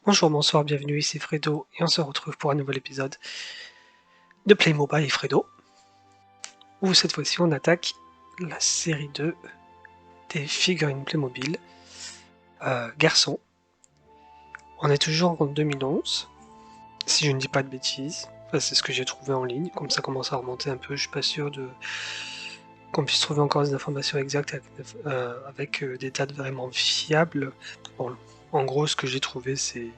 Bonjour, bonsoir, bienvenue, ici Fredo et on se retrouve pour un nouvel épisode de Playmobil et Fredo, où cette fois-ci on attaque la série 2 des figurines Playmobil garçons. On est toujours en 2011, si je ne dis pas de bêtises. Enfin, c'est ce que j'ai trouvé en ligne, comme ça commence à remonter un peu, je suis pas sûr qu'on puisse trouver encore des informations exactes avec des dates vraiment fiables. Bon, en gros, ce que j'ai trouvé, c'est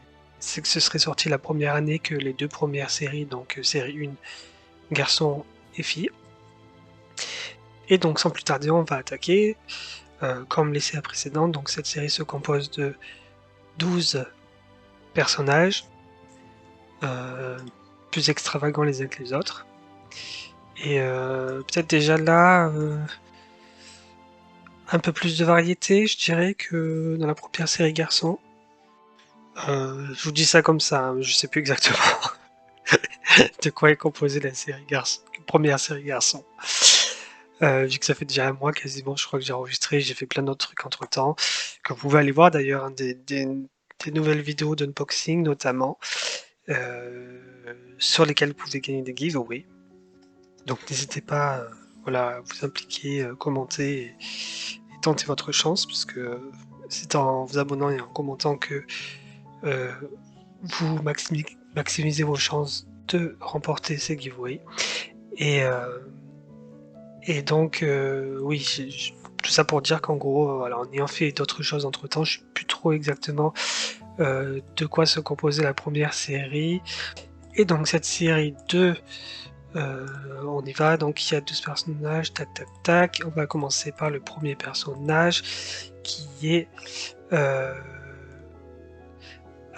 que ce serait sorti la première année que les deux premières séries, donc série 1, garçons et filles. Et donc sans plus tarder, on va attaquer, comme les séries précédentes. Donc cette série se compose de 12 personnages, plus extravagants les uns que les autres. Et peut-être déjà là, un peu plus de variété, je dirais, que dans la première série garçon. Je vous dis ça comme ça, hein, je sais plus exactement de quoi est composée la première série garçon. Vu que ça fait déjà un mois quasiment, je crois que j'ai enregistré, j'ai fait plein d'autres trucs entre temps, que vous pouvez aller voir d'ailleurs, hein, des nouvelles vidéos d'unboxing notamment, sur lesquelles vous pouvez gagner des giveaways. Donc n'hésitez pas voilà, à vous impliquer, commenter et tenter votre chance, puisque c'est en vous abonnant et en commentant que vous maximisez vos chances de remporter ces giveaways. Et donc, oui, tout ça pour dire qu'en gros, voilà, en ayant fait d'autres choses entre temps, je ne sais plus trop exactement de quoi se composait la première série. Et donc, cette série 2, on y va. Donc, il y a 12 personnages, tac, tac, tac. On va commencer par le premier personnage qui est.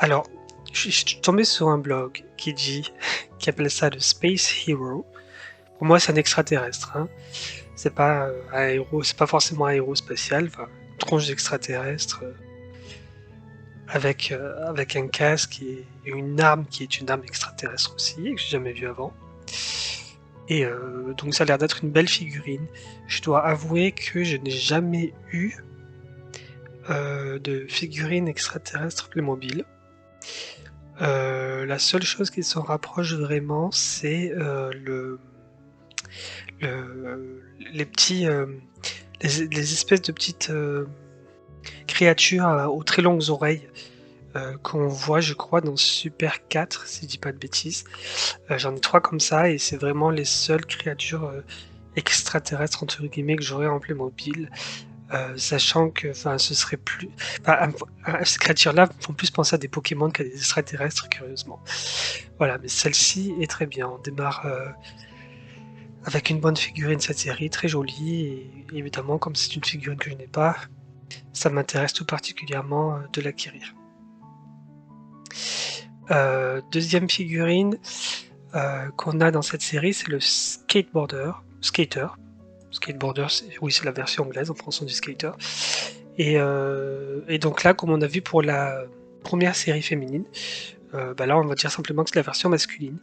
Alors, je suis tombé sur un blog qui appelle ça le Space Hero. Pour moi, c'est un extraterrestre, hein. C'est pas un héros, c'est pas forcément un héros spatial, enfin, une tronche d'extraterrestre avec un casque et une arme qui est une arme extraterrestre aussi, que j'ai jamais vue avant. Et donc ça a l'air d'être une belle figurine. Je dois avouer que je n'ai jamais eu de figurine extraterrestre Playmobil. La seule chose qui s'en rapproche vraiment, c'est les petits, les espèces de petites créatures aux très longues oreilles qu'on voit, je crois, dans Super 4, si je dis pas de bêtises. J'en ai 3 comme ça, et c'est vraiment les seules créatures extraterrestres, entre guillemets, que j'aurais en Playmobil. Sachant que ce serait plus. Ces créatures-là font plus penser à des Pokémon qu'à des extraterrestres, curieusement. Voilà, mais celle-ci est très bien. On démarre avec une bonne figurine de cette série, très jolie, et évidemment, comme c'est une figurine que je n'ai pas, ça m'intéresse tout particulièrement de l'acquérir. Deuxième figurine qu'on a dans cette série, c'est le Skater. Skateboarder, oui, c'est la version anglaise, en français on dit skater. Et donc là, comme on a vu pour la première série féminine, là on va dire simplement que c'est la version masculine.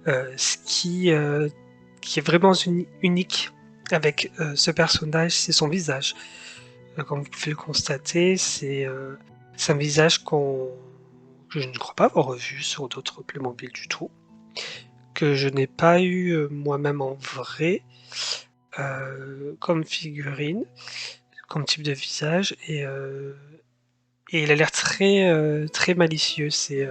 Ce qui est vraiment unique avec ce personnage, c'est son visage. Comme vous pouvez le constater, c'est un visage que je ne crois pas avoir revu sur d'autres Playmobil du tout, que je n'ai pas eu moi-même en vrai comme figurine, comme type de visage, et il a l'air très malicieux. C'est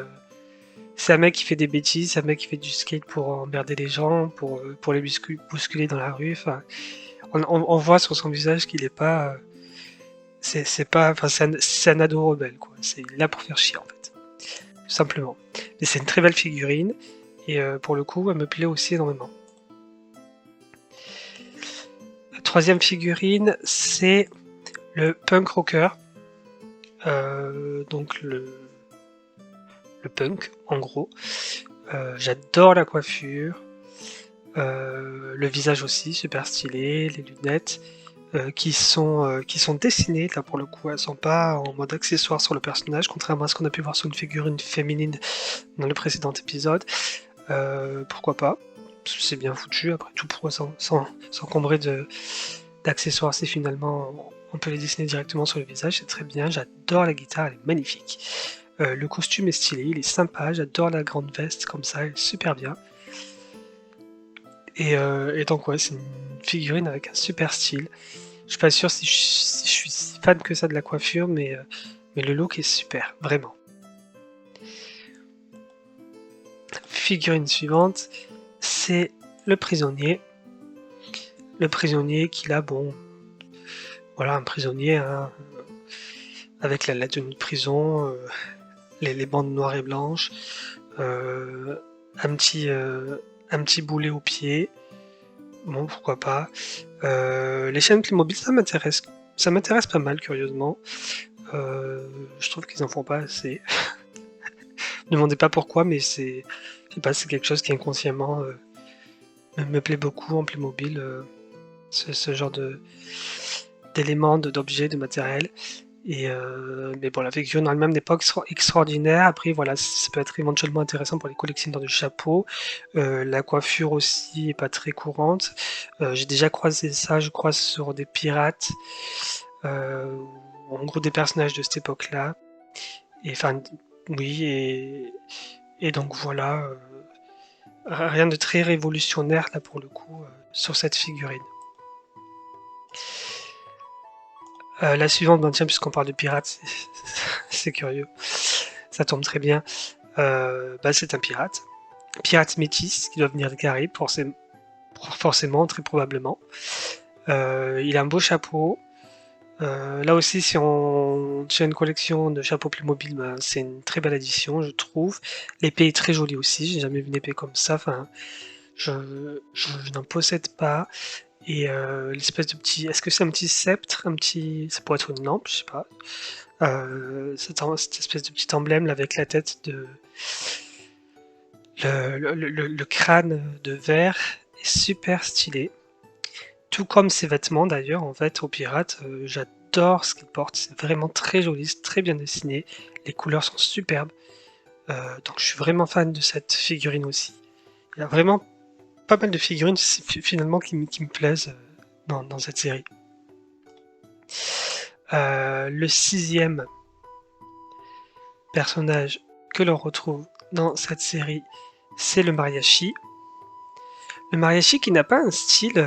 un mec qui fait des bêtises, c'est un mec qui fait du skate pour emmerder les gens, pour les bousculer dans la rue. Enfin, on voit sur son visage qu'il est pas. C'est un ado rebelle, quoi. C'est là pour faire chier, en fait. Tout simplement. Mais c'est une très belle figurine, et pour le coup, elle me plaît aussi énormément. La troisième figurine, c'est le punk rocker. Donc le punk, en gros. J'adore la coiffure, le visage aussi, super stylé, les lunettes, qui sont dessinées, là pour le coup, elles sont pas en mode accessoire sur le personnage, contrairement à ce qu'on a pu voir sur une figurine féminine dans le précédent épisode. Pourquoi pas, parce que c'est bien foutu, après tout, pourquoi s'encombrer d'accessoires si finalement on peut les dessiner directement sur le visage, c'est très bien, j'adore la guitare, elle est magnifique. Le costume est stylé, il est sympa, j'adore la grande veste comme ça, elle est super bien. Et donc ouais, c'est une figurine avec un super style. Je suis pas sûr si je suis si fan que ça de la coiffure, mais le look est super, vraiment. Figurine suivante, c'est le prisonnier. Le prisonnier qui là, bon, voilà, un prisonnier hein, avec la tenue de prison, les bandes noires et blanches, euh, un petit boulet au pied. Bon, pourquoi pas. Les chaînes Playmobil, ça m'intéresse. Ça m'intéresse pas mal, curieusement. Je trouve qu'ils en font pas assez. Ne me demandez pas pourquoi, mais c'est, je sais pas, c'est quelque chose qui inconsciemment me plaît beaucoup en Playmobil. Ce genre d'éléments, d'objets, de matériel. Mais bon, la figurine en elle-même n'est pas extraordinaire. Après, voilà, ça peut être éventuellement intéressant pour les collectionneurs de chapeaux. La coiffure aussi est pas très courante. J'ai déjà croisé ça, je crois, sur des pirates. Euh, En gros, des personnages de cette époque-là. Et enfin, oui, et donc voilà. Rien de très révolutionnaire là pour le coup sur cette figurine. La suivante, ben tiens, puisqu'on parle de pirates, c'est curieux. Ça tombe très bien. Bah, c'est un pirate. Pirate métis qui doit venir des Caraïbes, forcément, très probablement. Il a un beau chapeau. Là aussi, si on tient une collection de chapeaux Playmobil, ben, c'est une très belle addition, je trouve. L'épée est très jolie aussi, j'ai jamais vu une épée comme ça. Enfin, je n'en possède pas. Et l'espèce de petit. Est-ce que c'est un petit sceptre? Un petit. Ça pourrait être une lampe, je sais pas. Cette espèce de petit emblème là, avec la tête de. Le crâne de verre est super stylé. Tout comme ses vêtements d'ailleurs, en fait, au pirate, j'adore ce qu'il porte. C'est vraiment très joli, c'est très bien dessiné. Les couleurs sont superbes. Donc je suis vraiment fan de cette figurine aussi. Il y a vraiment pas mal de figurines finalement qui me plaisent dans cette série. Le sixième personnage que l'on retrouve dans cette série, c'est le mariachi. Le mariachi qui n'a pas un style...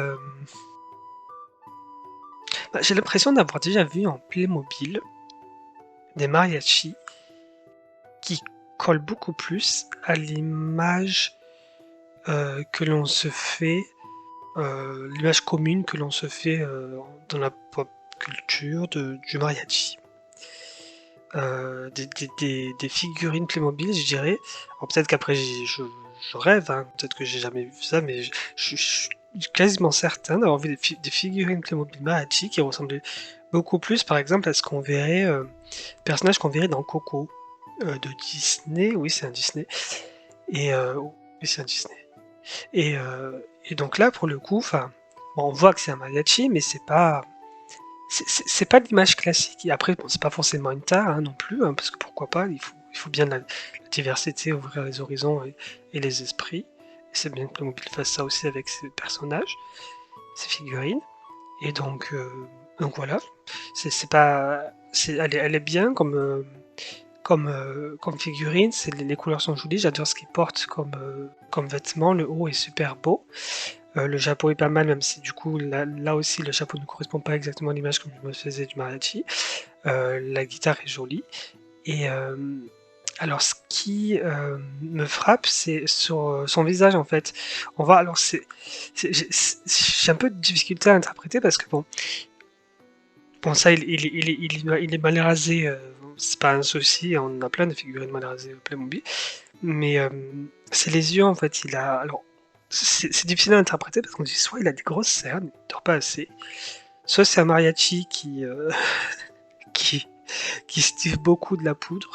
j'ai l'impression d'avoir déjà vu en Playmobil des mariachis qui collent beaucoup plus à l'image que l'on se fait, l'image commune que l'on se fait dans la pop culture du mariachi. Des figurines Playmobil, je dirais. Alors peut-être qu'après je rêve, hein, peut-être que j'ai jamais vu ça, mais je suis quasiment certain d'avoir vu des figurines Playmobil Mariachi qui ressemblaient beaucoup plus, par exemple, à ce qu'on verrait, personnage qu'on verrait dans Coco de Disney. Oui, c'est un Disney. Oui, c'est un Disney. Et donc là, pour le coup, enfin, bon, on voit que c'est un mariachi, mais c'est pas l'image classique. Et après, bon, c'est pas forcément une tare hein, non plus, hein, parce que pourquoi pas, il faut bien la diversité, ouvrir les horizons et les esprits. Et c'est bien que le mobile fasse ça aussi avec ses personnages, ses figurines. Et donc voilà, c'est pas, elle est bien comme figurine, les couleurs sont jolies, j'adore ce qu'ils portent comme vêtements, le haut est super beau. Le chapeau est pas mal, même si du coup là aussi le chapeau ne correspond pas exactement à l'image que je me faisais du mariachi. La guitare est jolie. Et alors ce qui me frappe, c'est sur son visage en fait. On va alors j'ai un peu de difficulté à interpréter parce que bon ça il est mal rasé. C'est pas un souci, on a plein de figurines mal rasées au Playmobil. Mais c'est les yeux en fait. Il a alors c'est difficile à interpréter parce qu'on dit soit il a des grosses cernes, il dort pas assez, soit c'est un mariachi qui, qui stive beaucoup de la poudre.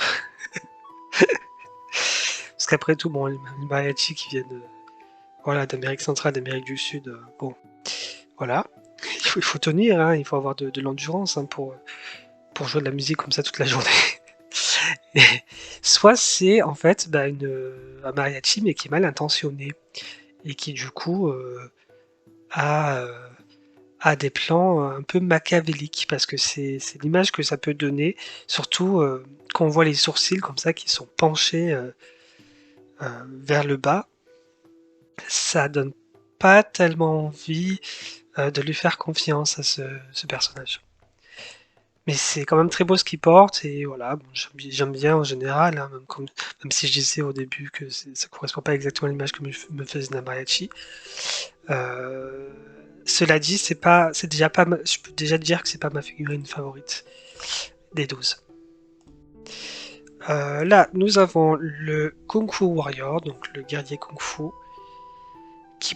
Parce qu'après tout, bon, les mariachis qui viennent voilà, d'Amérique centrale, d'Amérique du Sud, bon, voilà. Il faut tenir, hein, il faut avoir de l'endurance hein, pour jouer de la musique comme ça toute la journée. Et soit c'est en fait bah, un mariachi mais qui est mal intentionné et qui du coup a a des plans un peu machiavéliques, parce que c'est l'image que ça peut donner, surtout quand on voit les sourcils comme ça qui sont penchés vers le bas. Ça donne pas tellement envie de lui faire confiance à ce personnage. Mais c'est quand même très beau ce qu'il porte, et voilà, bon, j'aime bien en général, hein, même si je disais au début que ça correspond pas exactement à l'image que me faisait Namariachi. Euh, Cela dit, c'est déjà pas, je peux déjà dire que c'est pas ma figurine favorite des 12. Là, nous avons le Kung Fu Warrior, donc le guerrier Kung Fu, qui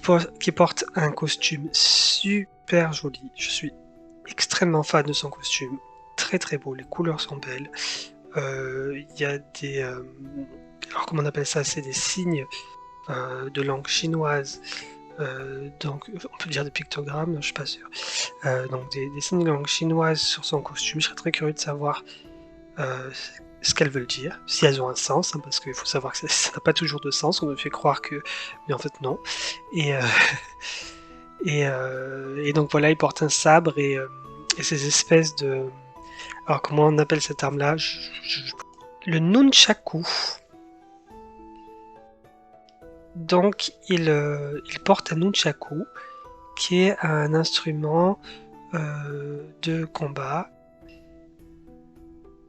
porte un costume super joli. Je suis extrêmement fan de son costume. Très très beau, les couleurs sont belles. Il y a des... alors comment on appelle ça? C'est des signes de langue chinoise. Donc on peut dire des pictogrammes, je suis pas sûr. Donc des signes de langue chinoise sur son costume. Je serais très curieux de savoir ce qu'elles veulent dire, si elles ont un sens, hein, parce qu'il faut savoir que ça n'a pas toujours de sens, on me fait croire que... mais en fait non. Et, et donc voilà, il porte un sabre et ces espèces de... Alors comment on appelle cette arme-là? Le nunchaku. Donc il porte un nunchaku, qui est un instrument de combat,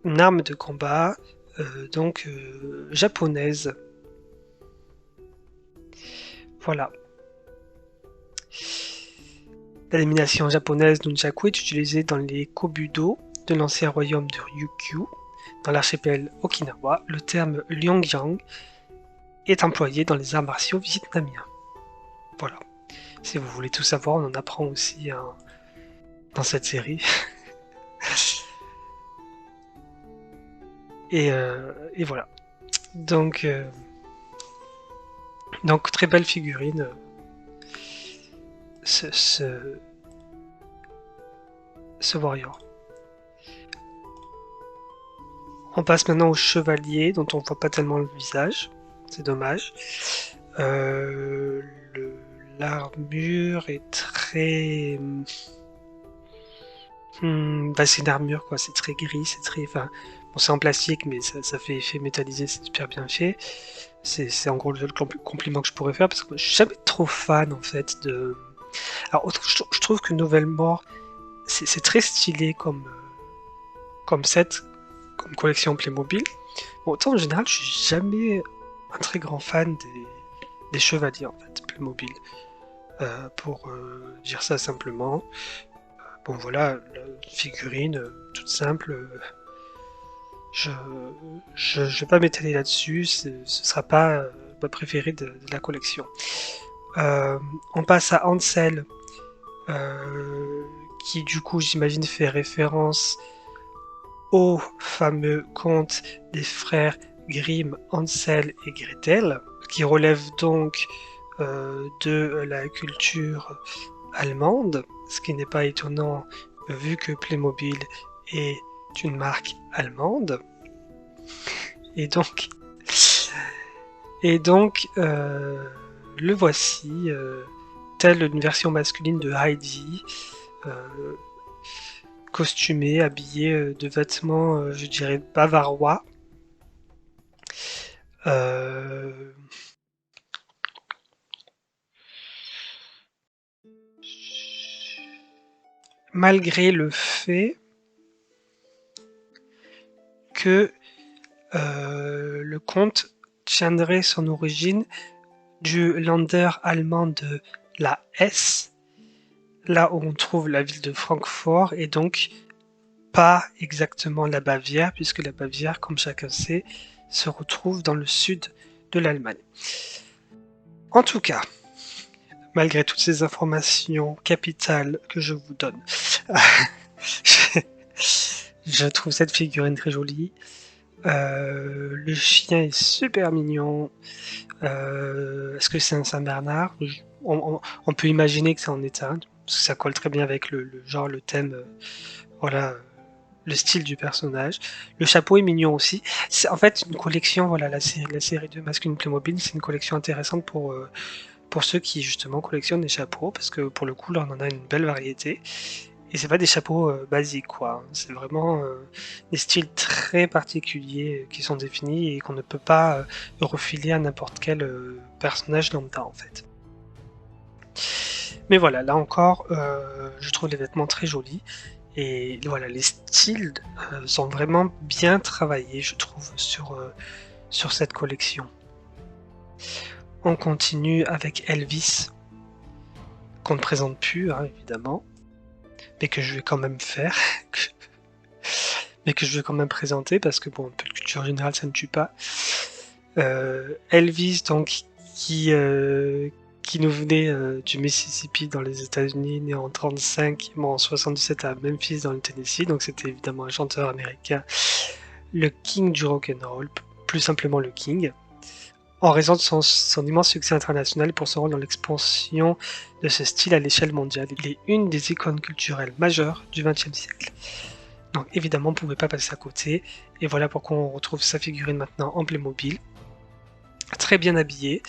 une arme de combat, japonaise. Voilà. L'élimination japonaise nunchaku est utilisée dans les kobudo de l'ancien royaume de Ryukyu. Dans l'archipel Okinawa, le terme Liangyang est employé dans les arts martiaux vietnamiens. Voilà. Si vous voulez tout savoir, on en apprend aussi dans cette série. et voilà. Donc très belle figurine. Ce warrior. On passe maintenant au chevalier, dont on voit pas tellement le visage. C'est dommage. L'armure est très... c'est une armure, quoi. C'est très gris, c'est très... Enfin, bon, c'est en plastique, mais ça fait effet métallisé, c'est super bien fait. C'est en gros le compliment que je pourrais faire, parce que je suis jamais trop fan, en fait, de... Alors, je trouve que Nouvelle Mort, c'est très stylé comme set, comme collection Playmobil. Bon, autant en général, je suis jamais un très grand fan des chevaliers, en fait, Playmobil. Pour dire ça simplement. Bon voilà, la figurine toute simple. Je vais pas m'étaler là-dessus, ce sera pas ma préférée de la collection. On passe à Hansel, qui du coup j'imagine fait référence au fameux conte des frères Grimm, Hansel et Gretel, qui relève donc de la culture allemande, ce qui n'est pas étonnant vu que Playmobil est une marque allemande. Et donc le voici, telle une version masculine de Heidi, costumé, habillé de vêtements, je dirais, bavarois. Malgré le fait que le conte tiendrait son origine du Länder allemand de la Hesse, là où on trouve la ville de Francfort, et donc pas exactement la Bavière, puisque la Bavière, comme chacun sait, se retrouve dans le sud de l'Allemagne. En tout cas, malgré toutes ces informations capitales que je vous donne, je trouve cette figurine très jolie. Le chien est super mignon. Est-ce que c'est un Saint-Bernard? On peut imaginer que c'est en état, parce que ça colle très bien avec le thème, voilà, le style du personnage. Le chapeau est mignon aussi. C'est en fait une collection, voilà, la série 2 masculine Playmobil, c'est une collection intéressante pour pour ceux qui justement collectionnent les chapeaux, parce que pour le coup là on en a une belle variété. Et c'est pas des chapeaux basiques quoi, c'est vraiment des styles très particuliers qui sont définis et qu'on ne peut pas refiler à n'importe quel personnage lambda en fait. Mais voilà, là encore, je trouve les vêtements très jolis et voilà, les styles sont vraiment bien travaillés, je trouve, sur cette collection. On continue avec Elvis, qu'on ne présente plus, hein, évidemment, mais que je vais quand même faire, mais que je vais quand même présenter parce que bon, un peu de culture générale, ça ne tue pas. Elvis, donc, qui nous venait du Mississippi dans les États-Unis, né en 35, mort en 77 à Memphis dans le Tennessee, donc c'était évidemment un chanteur américain, le king du rock'n'roll, plus simplement le king, en raison de son immense succès international pour son rôle dans l'expansion de ce style à l'échelle mondiale. Il est une des icônes culturelles majeures du XXe siècle. Donc évidemment, on ne pouvait pas passer à côté, et voilà pourquoi on retrouve sa figurine maintenant en Playmobil, très bien habillé.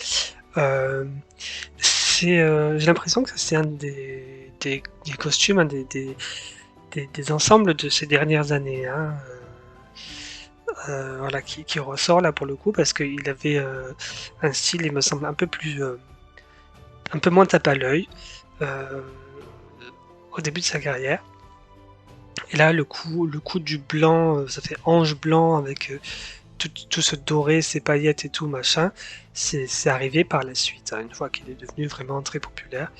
J'ai l'impression que c'est un des costumes, un des ensembles de ces dernières années, hein, voilà, qui ressort là pour le coup, parce qu'il avait un style, il me semble, un peu moins tape à l'œil au début de sa carrière. Et là, le coup du blanc, ça fait ange blanc avec tout ce doré, ces paillettes et tout machin, c'est arrivé par la suite, hein, une fois qu'il est devenu vraiment très populaire.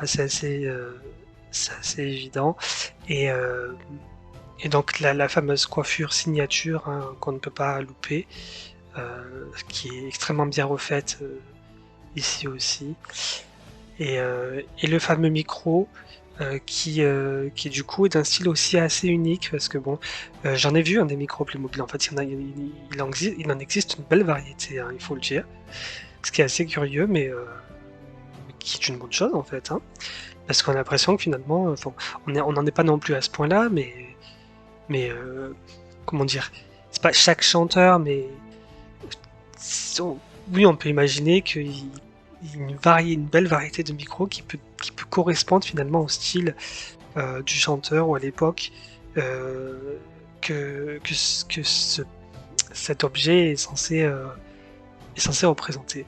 C'est assez évident. Et, donc la fameuse coiffure signature, hein, qu'on ne peut pas louper, qui est extrêmement bien refaite ici aussi. Et le fameux micro, qui du coup est d'un style aussi assez unique parce que bon, j'en ai vu des micros Playmobil, en fait il en existe une belle variété, hein, il faut le dire, ce qui est assez curieux mais qui est une bonne chose en fait, hein, parce qu'on a l'impression que finalement, on n'en est pas non plus à ce point-là, mais comment dire, c'est pas chaque chanteur, mais oui, on peut imaginer qu'il une belle variété de micros qui peut correspondre finalement au style du chanteur ou à l'époque que cet objet est censé représenter.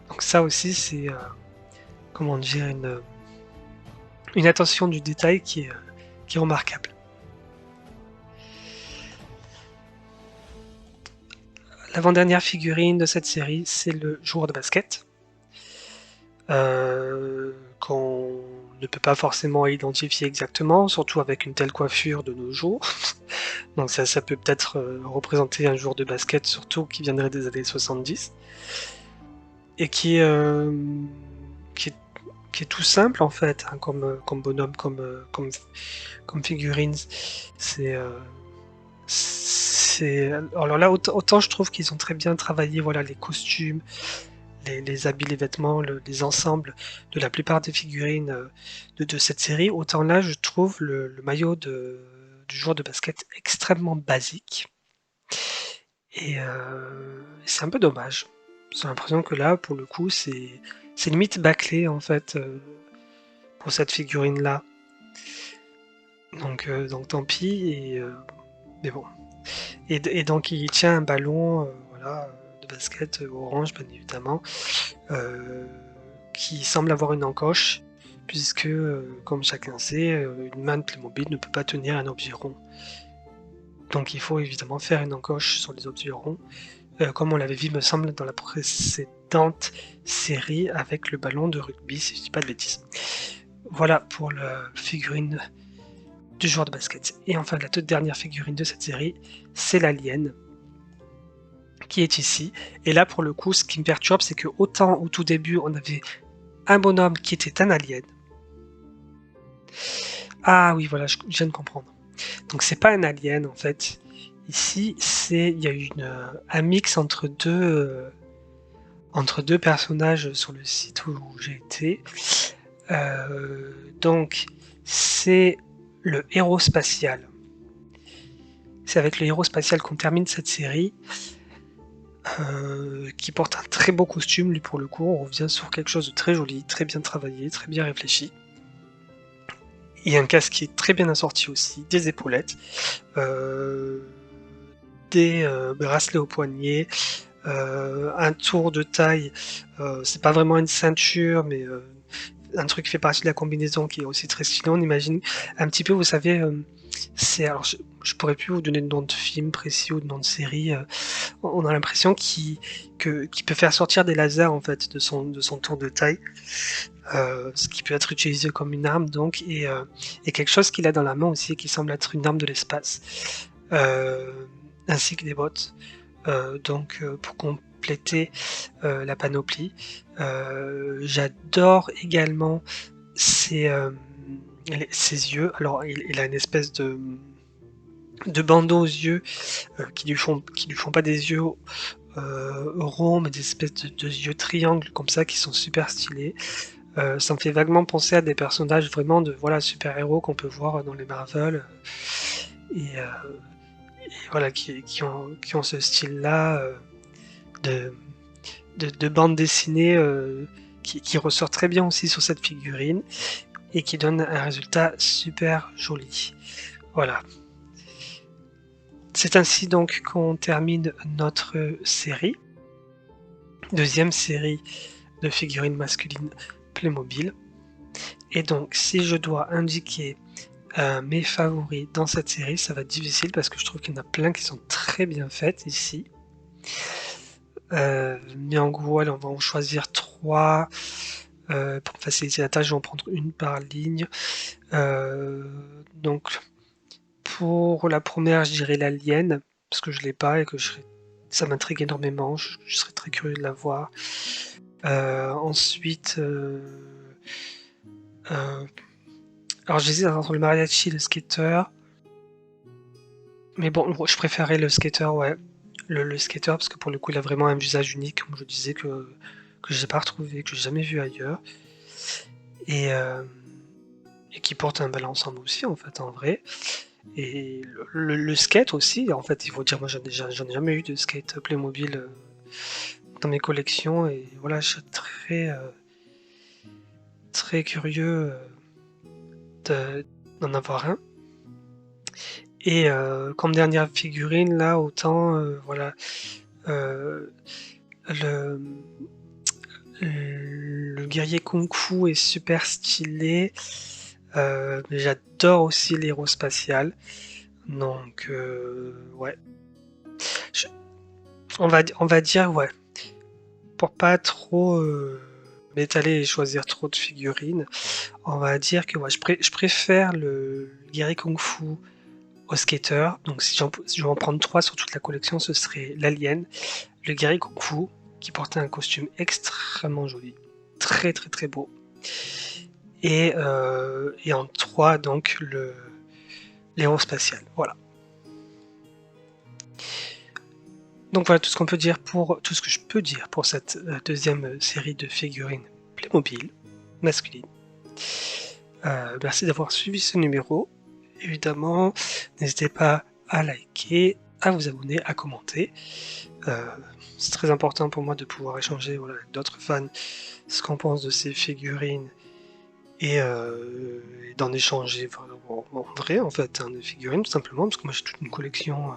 Donc ça aussi c'est comment dire une attention du détail qui est remarquable. L'avant-dernière figurine de cette série, c'est le joueur de basket, qu'on ne peut pas forcément identifier exactement, surtout avec une telle coiffure de nos jours. Donc ça peut peut-être représenter un joueur de basket, surtout qui viendrait des années 70, et qui est tout simple en fait, hein, comme bonhomme, comme figurines. Alors là, autant je trouve qu'ils ont très bien travaillé, voilà, les costumes, les habits, les vêtements, les ensembles de la plupart des figurines de cette série, autant là je trouve le maillot du joueur de basket extrêmement basique. Et c'est un peu dommage. J'ai l'impression que là, pour le coup, c'est limite bâclé en fait pour cette figurine là. Donc tant pis, mais bon. Et donc il tient un ballon voilà, de basket orange bien évidemment, qui semble avoir une encoche, puisque comme chacun sait, une main de Playmobil ne peut pas tenir un objet rond. Donc il faut évidemment faire une encoche sur les objets ronds, comme on l'avait vu me semble dans la précédente série avec le ballon de rugby, si je dis pas de bêtises. Voilà pour la figurine du joueur de basket. Et enfin la toute dernière figurine de cette série, c'est l'alien, qui est ici. Et là pour le coup, ce qui me perturbe, c'est que autant au tout début on avait un bonhomme qui était un alien. Ah oui, voilà, je viens de comprendre. Donc c'est pas un alien en fait. Ici, il y a eu un mix entre deux personnages sur le site où j'ai été. Donc c'est le héros spatial. C'est avec le héros spatial qu'on termine cette série. qui porte un très beau costume, lui pour le coup, on revient sur quelque chose de très joli, très bien travaillé, très bien réfléchi. Et un casque qui est très bien assorti aussi, des épaulettes, des bracelets au poignet, un tour de taille, c'est pas vraiment une ceinture, mais un truc qui fait partie de la combinaison qui est aussi très stylé. On imagine un petit peu, vous savez, c'est alors je pourrais plus vous donner de nom de film précis ou de nom de série. On a l'impression qu'il peut faire sortir des lasers en fait de son tour de taille, ce qui peut être utilisé comme une arme donc et quelque chose qu'il a dans la main aussi qui semble être une arme de l'espace, ainsi que des bottes. Donc pour compléter la panoplie. J'adore également ses yeux. Alors il a une espèce de bandeau aux yeux qui lui font pas des yeux ronds, mais des espèces de yeux triangles comme ça qui sont super stylés. Ça me fait vaguement penser à des personnages vraiment de voilà super-héros qu'on peut voir dans les Marvel et, euh, et voilà qui ont ce style-là de, de bande dessinée qui ressort très bien aussi sur cette figurine et qui donne un résultat super joli. Voilà. C'est ainsi donc qu'on termine notre série. Deuxième série de figurines masculines Playmobil. Et donc, si je dois indiquer mes favoris dans cette série, ça va être difficile parce que je trouve qu'il y en a plein qui sont très bien faites ici. Mais en gros, on va en choisir 3. Pour faciliter la tâche, je vais en prendre une par ligne. Donc, pour la première, je dirais l'Alien, parce que je l'ai pas et que ça m'intrigue énormément. Je serais très curieux de la voir. Ensuite, alors j'hésite entre le mariachi et le skater. Mais bon, je préférais le skater, ouais. Le skater, parce que pour le coup, il a vraiment un visage unique, comme je disais, que j'ai pas retrouvé, que j'ai jamais vu ailleurs. Et, et qui porte un bel ensemble aussi, en fait, en vrai. Et le skate aussi, en fait, il faut dire, moi j'en ai jamais eu de skate Playmobil dans mes collections, et voilà, je suis très curieux d'en avoir un. Et comme dernière figurine, là, autant, voilà, euh, le, le guerrier Kung Fu est super stylé, mais j'adore aussi l'aérospatial. Donc, ouais. Je- on va dire, ouais. Pour pas trop m'étaler et choisir trop de figurines, on va dire que ouais, je préfère le guerrier Kung Fu au skater. Donc, si je vais en prendre 3 sur toute la collection, ce serait l'Alien, le guerrier Kung Fu, qui portait un costume extrêmement joli, très très très beau. Et en 3, donc, l'aérospatial. Voilà. Donc voilà tout ce qu'on peut dire tout ce que je peux dire pour cette deuxième série de figurines Playmobil masculines. Merci d'avoir suivi ce numéro. Évidemment, n'hésitez pas à liker, à vous abonner, à commenter. C'est très important pour moi de pouvoir échanger voilà, avec d'autres fans ce qu'on pense de ces figurines et d'en échanger en vrai en fait, hein, de figurines tout simplement, parce que moi j'ai toute une collection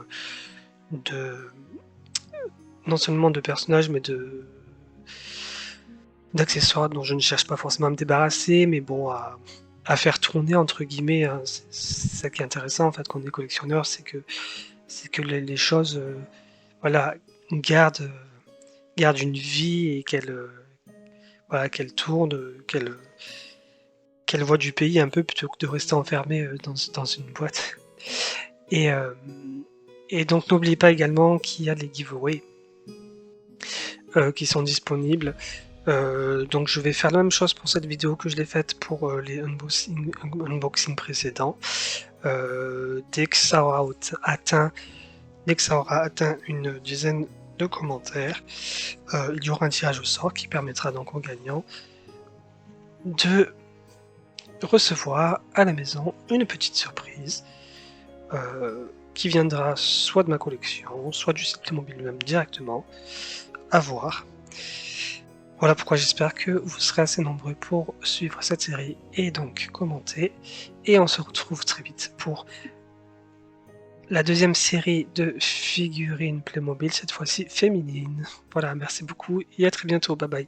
de non seulement de personnages mais d'accessoires dont je ne cherche pas forcément à me débarrasser, mais bon à faire tourner entre guillemets, hein. C'est ça qui est intéressant en fait quand on est collectionneur, c'est que les choses voilà gardent une vie et voilà, qu'elles tournent, qu'elles voient du pays un peu plutôt que de rester enfermées dans une boîte. Et, euh, et donc n'oubliez pas également qu'il y a les giveaways qui sont disponibles. Donc je vais faire la même chose pour cette vidéo que je l'ai faite pour les unboxings précédents. Dès que ça aura atteint une dizaine de commentaires, il y aura un tirage au sort qui permettra donc aux gagnants de recevoir à la maison une petite surprise qui viendra soit de ma collection, soit du site Playmobil lui-même directement, à voir. Voilà pourquoi j'espère que vous serez assez nombreux pour suivre cette série et donc commenter. Et on se retrouve très vite pour la deuxième série de figurines Playmobil, cette fois-ci féminine. Voilà, merci beaucoup et à très bientôt. Bye bye.